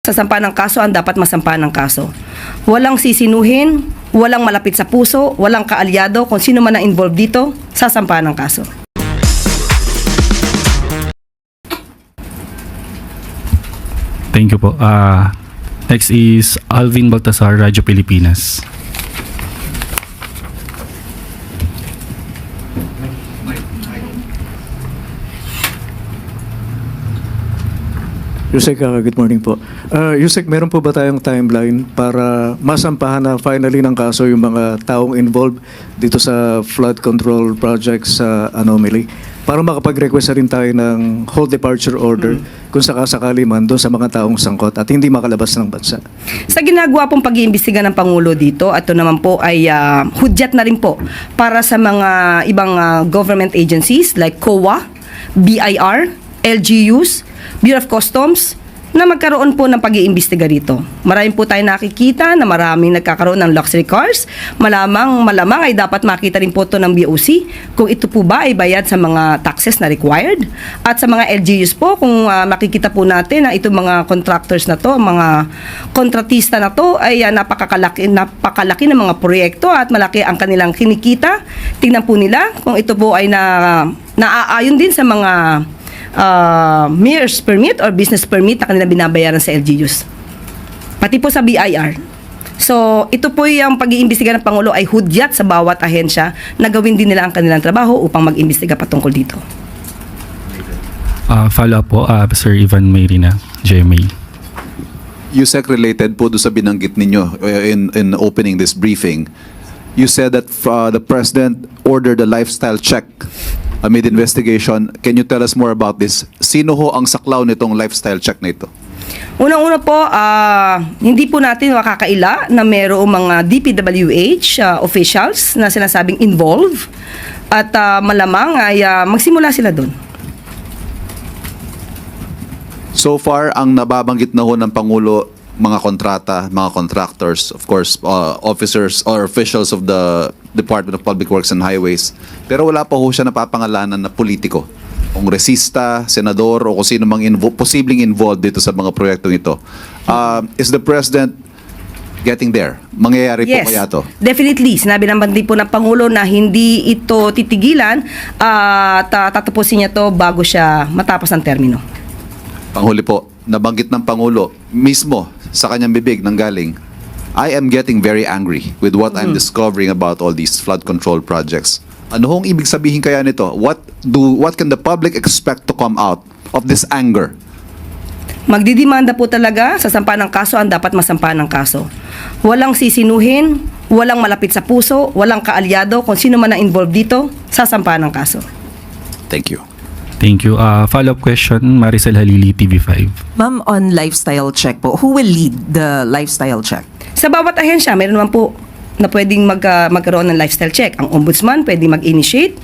sasampa ng kaso ang dapat masampa ng kaso. Walang sisinuhin, walang malapit sa puso, walang kaalyado, kung sino man ang involved dito, sasampa ng kaso. Thank you po. Next is Alvin Baltasar, Radyo Pilipinas. Yusek, good morning po. Yusek, meron po ba tayong timeline para masampahan na finally ng kaso yung mga taong involved dito sa flood control project sa Anomaly? Para makapag-request na rin tayo ng whole departure order kung sakasakali man doon sa mga taong sangkot at hindi makalabas ng bansa. Sa ginagawa pong pag-iimbestiga ng Pangulo dito, ito naman po ay hudyat na rin po para sa mga ibang government agencies like COA, BIR, LGUs, Bureau of Customs, na magkaroon po ng pag-iimbestiga rito. Maraming po tayo nakikita na maraming nagkakaroon ng luxury cars. Malamang ay dapat makita rin po ito ng BOC kung ito po ba ay bayad sa mga taxes na required. At sa mga LGUs po, kung makikita po natin na itong mga contractors na to, mga kontratista na to ay napakalaki ng mga proyekto at malaki ang kanilang kinikita. Tingnan po nila kung ito po ay naaayon din sa mga mayor's permit or business permit na kanilang binabayaran sa LGUs. Pati po sa BIR. So, ito po yung pag-iimbestiga ng Pangulo ay hudyat sa bawat ahensya na gawin din nila ang kanilang trabaho upang mag-imbestiga patungkol dito. Follow up po, Sir Ivan Mayrina, GMA. Yusek, related po doon sa binanggit ninyo in opening this briefing. You said that the President ordered a lifestyle check amid investigation. Can you tell us more about this? Sino ho ang saklaw nitong lifestyle check na ito? Unang-una po, hindi po natin makakaila na mayroong mga DPWH officials na sinasabing involved at malamang ay magsimula sila doon. So far, ang nababanggit na ho ng Pangulo, mga kontrata, mga contractors, of course, officers or officials of the Department of Public Works and Highways. Pero wala pa ho siya napapangalanan na politiko. Kongresista, senador, o kung sino mang posibleng involved dito sa mga proyektong ito. Is the President getting there? Mangyayari po kaya ito? Definitely. Sinabi naman din po ng Pangulo na hindi ito titigilan at tatapusin niya to bago siya matapos ang termino. Panghuli po, nabanggit ng Pangulo mismo sa kanyang bibig nanggaling, I am getting very angry with what I'm discovering about all these flood control projects. Ano hong ibig sabihin kaya nito? What can the public expect to come out of this anger? Magdidimanda po talaga sa sampa ng kaso ang dapat masampa ng kaso. Walang sisinuhin, walang malapit sa puso, walang kaalyado, kung sino man ang involved dito, sasampa ng kaso. Thank you. Thank you. Follow-up question, Maricel Halili, TV5. Ma'am, on lifestyle check po, who will lead the lifestyle check? Sa bawat ahensya, meron naman po na pwedeng magkaroon ng lifestyle check. Ang ombudsman pwedeng mag-initiate.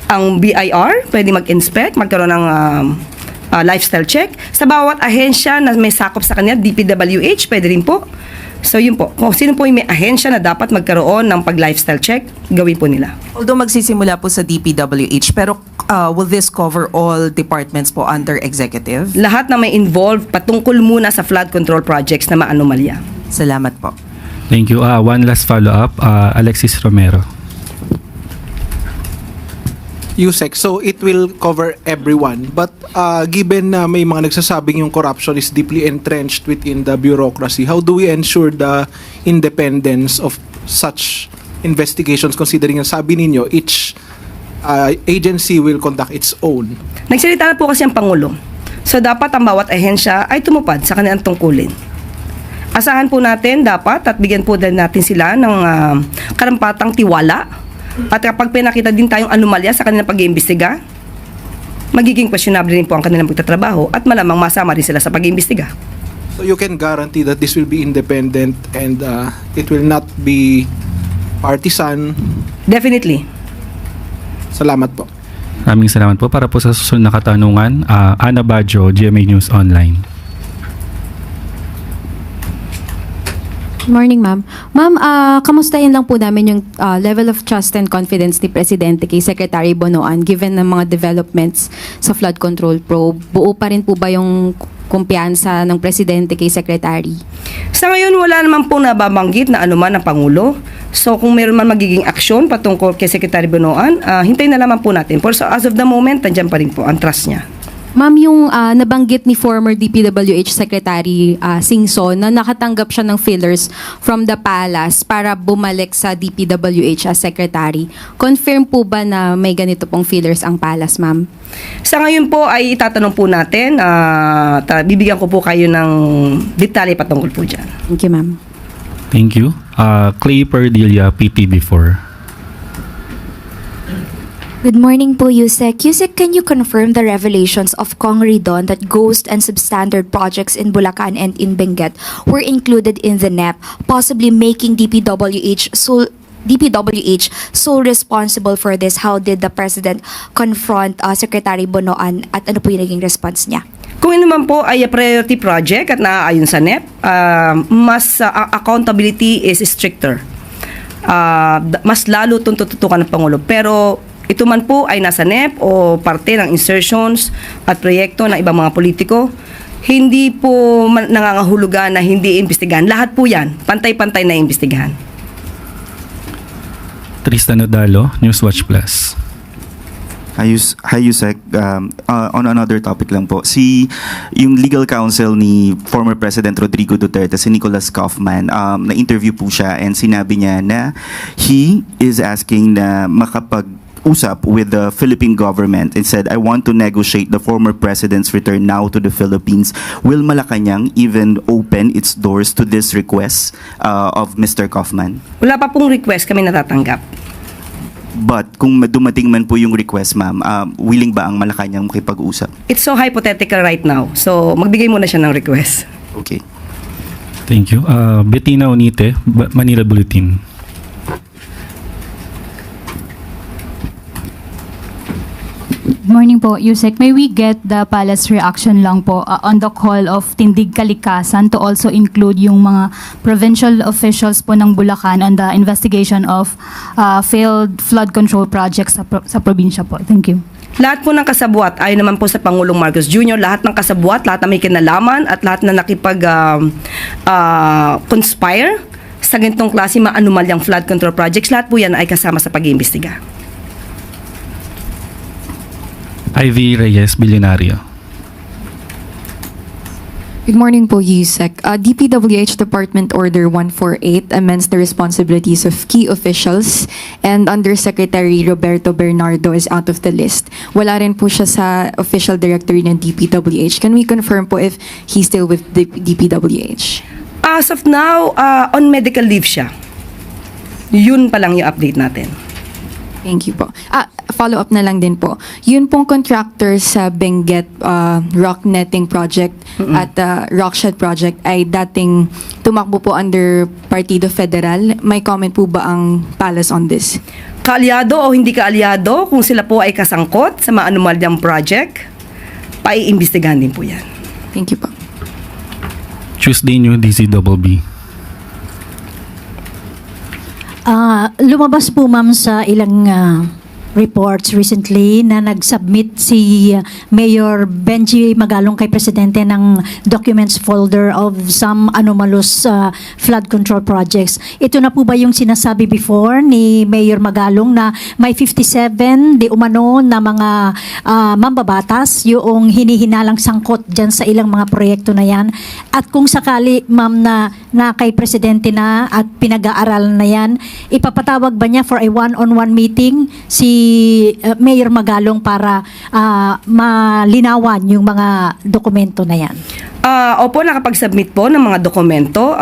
Ang BIR pwedeng mag-inspect, magkaroon ng lifestyle check. Sa bawat ahensya na may sakop sa kanya, DPWH, pwede rin po. So yun po, kung sino po yung may ahensya na dapat magkaroon ng pag-lifestyle check, gawin po nila. Although magsisimula po sa DPWH, pero will this cover all departments po under executive? Lahat na may involved patungkol muna sa flood control projects na maanomalya. Salamat po. Thank you. One last follow-up, Alexis Romero. Yusek, so it will cover everyone. But given na may mga nagsasabing yung corruption is deeply entrenched within the bureaucracy, how do we ensure the independence of such investigations considering na sabi ninyo, each agency will conduct its own? Nagsalita na po kasi ang Pangulo. So dapat ang bawat ahensya ay tumupad sa kanilang tungkulin. Asahan po natin dapat at bigyan po din natin sila ng karampatang tiwala. At kapag pinakita din tayong anomalya sa kanilang pag-iimbestiga, magiging questionable rin po ang kanilang pagtatrabaho at malamang masama rin sila sa pag-iimbestiga. So you can guarantee that this will be independent and it will not be partisan? Definitely. Salamat po. Maraming salamat po. Para po sa susunod na katanungan, Ana Badjo, GMA News Online. Morning, ma'am. Ma'am, kamustahin lang po namin yung level of trust and confidence ni Presidente kay Secretary Bonoan given ng mga developments sa flood control probe. Buo pa rin po ba yung kumpiyansa ng Presidente kay Secretary? Sa ngayon, wala naman po nababanggit na anuman ng Pangulo. So kung meron man magiging aksyon patungkol kay Secretary Bonoan, hintayin na lamang po natin. Pero so, as of the moment, nandiyan pa rin po ang trust niya. Ma'am, yung nabanggit ni former DPWH Secretary Singson na nakatanggap siya ng fillers from the palace para bumalik sa DPWH as Secretary. Confirm po ba na may ganito pong fillers ang palace, ma'am? Sa ngayon po ay itatanong po natin, bibigyan ko po kayo ng detalye patungkol po dyan. Thank you, ma'am. Thank you. Clay Perdilla, PTB4. Good morning po, Yusek. Yusek, can you confirm the revelations of Kong Ridon that ghost and substandard projects in Bulacan and in Benguet were included in the NEP, possibly making DPWH sole responsible for this? How did the President confront Secretary Bonoan at ano po yung naging response niya? Kung yun naman po ay a priority project at naaayon sa NEP, mas accountability is stricter. Mas lalo itong tututukan ng Pangulo. Pero ito man po ay nasa NEP o parte ng insertions at proyekto ng ibang mga politiko, hindi po nangangahulugan na hindi imbestigahan. Lahat po yan, pantay-pantay na imbestigahan. Tristan Odalo, Newswatch Plus. Hi Yusek, on another topic lang po. Yung legal counsel ni former President Rodrigo Duterte, si Nicholas Kaufman, na-interview po siya and sinabi niya na he is asking na makapag-usap with the Philippine government and said, I want to negotiate the former president's return now to the Philippines. Will Malacanang even open its doors to this request of Mr. Kaufman? Wala pa pong request kami natatanggap. But kung dumating man po yung request, ma'am, willing ba ang Malacanang makipag-usap? It's so hypothetical right now. So magbigay muna siya ng request. Okay. Thank you. Bettina Onite, Manila Bulletin. Good morning po, Yusek. May we get the palace reaction lang po on the call of Tindig Kalikasan to also include yung mga provincial officials po ng Bulacan on the investigation of failed flood control projects sa probinsya po. Thank you. Lahat po ng kasabwat, ayon naman po sa Pangulong Marcos Jr., lahat ng kasabwat, lahat na may kinalaman at lahat na nakipag-conspire sa ganitong klase mga anomalyang flood control projects, lahat po yan ay kasama sa pag-iimbestiga. Ivy Reyes, Bilyonario. Good morning po, Yusek. DPWH Department Order 148 amends the responsibilities of key officials and Undersecretary Roberto Bernardo is out of the list. Wala rin po siya sa official directory ng DPWH. Can we confirm po if he's still with the DPWH? As of now, on medical leave siya. Yun pa lang yung update natin. Thank you po. Follow-up na lang din po. Yun pong contractor sa Benguet rock netting project at rockshed project ay dating tumakbo po under Partido Federal. May comment po ba ang palace on this? Kaalyado o hindi kaalyado, kung sila po ay kasangkot sa mga anomalyang project, paiimbestigahan din po yan. Thank you po. Tuesday New DCBB. Lumabas po, ma'am, sa ilang reports recently na nag-submit si Mayor Benji Magalong kay Presidente ng documents folder of some anomalous flood control projects. Ito na po ba yung sinasabi before ni Mayor Magalong na may 57 di umano na mga mambabatas yung hinihinalang sangkot dyan sa ilang mga proyekto na yan? At kung sakali, ma'am, na kay Presidente na at pinag-aaralan na yan, ipapatawag ba niya for a one-on-one meeting si Mayor Magalong para malinawan yung mga dokumento na yan? Opo, nakapag-submit po ng mga dokumento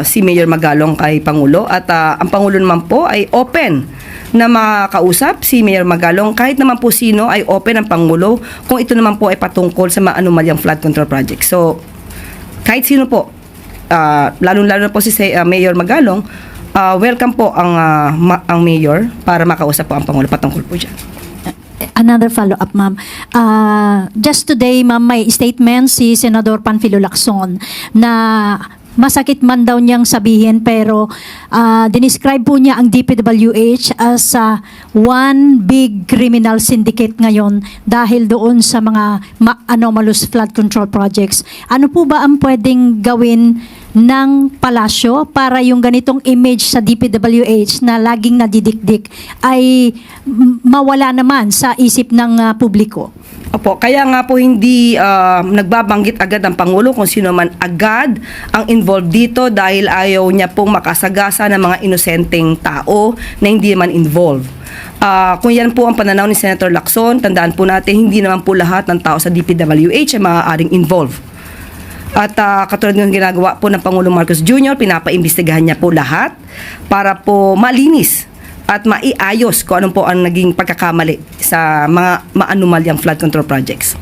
si Mayor Magalong kay Pangulo at ang Pangulo naman po ay open na makausap si Mayor Magalong kahit naman po sino ay open ang Pangulo kung ito naman po ay patungkol sa mga anomalyang flood control project. So, kahit sino po, lalong-lalo na po si Mayor Magalong, welcome po ang mayor para makausap po ang Pangulo patungkol po dyan. Another follow-up, ma'am. Just today, ma'am, may statement si Senador Panfilo Lacson na masakit man daw niyang sabihin, pero dinescribe po niya ang DPWH as one big criminal syndicate ngayon dahil doon sa mga anomalous flood control projects. Ano po ba ang pwedeng gawin ng palasyo para yung ganitong image sa DPWH na laging nadidikdik ay mawala naman sa isip ng publiko? Opo, kaya nga po hindi nagbabanggit agad ang Pangulo kung sino man agad ang involved dito dahil ayaw niya pong makasagasa ng mga inosenteng tao na hindi man involved. Kung yan po ang pananaw ni Senator Lacson, tandaan po natin hindi naman po lahat ng tao sa DPWH ay maaaring involved. At katulad ng ginagawa po ng Pangulong Marcos Jr., pinapaimbestigahan niya po lahat para po malinis at maiayos kung ano po ang naging pagkakamali sa mga maanumalyang flood control projects.